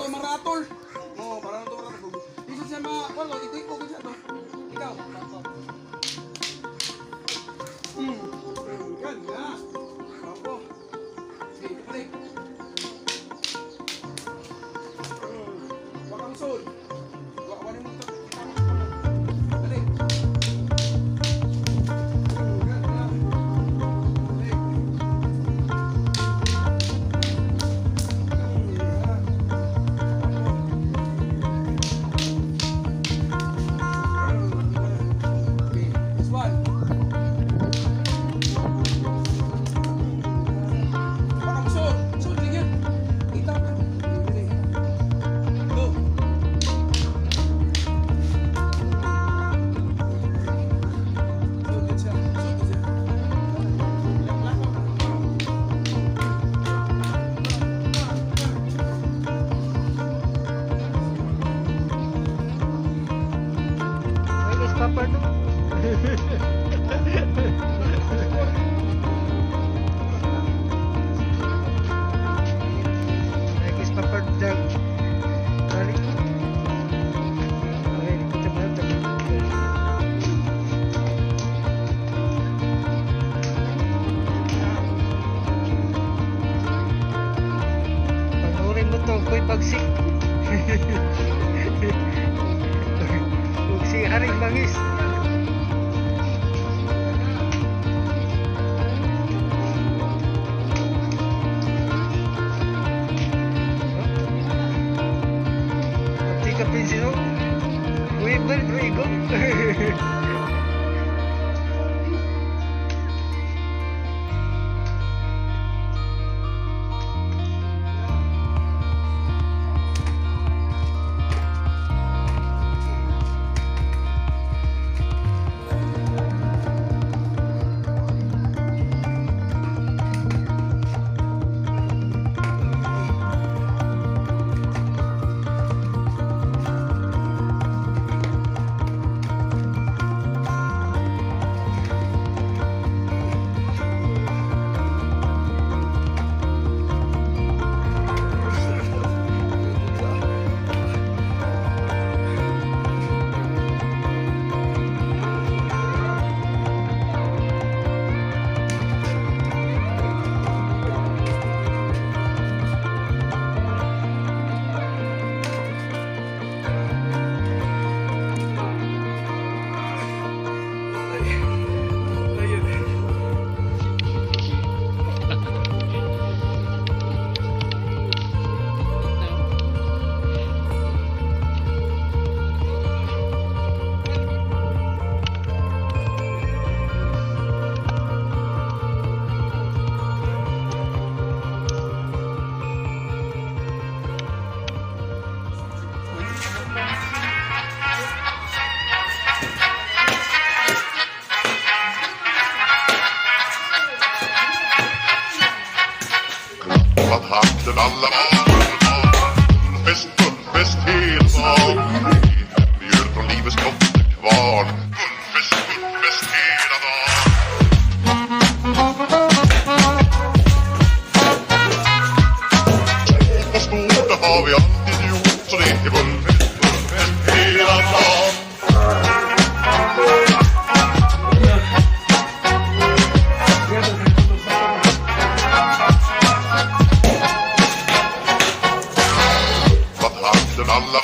to marator. Oh, para na to marator. Isa siya mga, wala, iko siya to. Ikaw. Ganda. Opo. Sige, balik. Wakang sol. Wakawanin mo ito. Balik. Papa tu. Lagi papa dah. Tarik. Okay, kita berada. Panurin mo to, ko'y pagsik. Si Haring Bangis. Pati ka pinsino. Uy, berigo. Att hatten alla fullfest hela dagen. Mjöl från livets kvarn. Fullfest hela dagen. Och stort, det har vi alltid gjort. Så det är fullfest hela dagen. Alla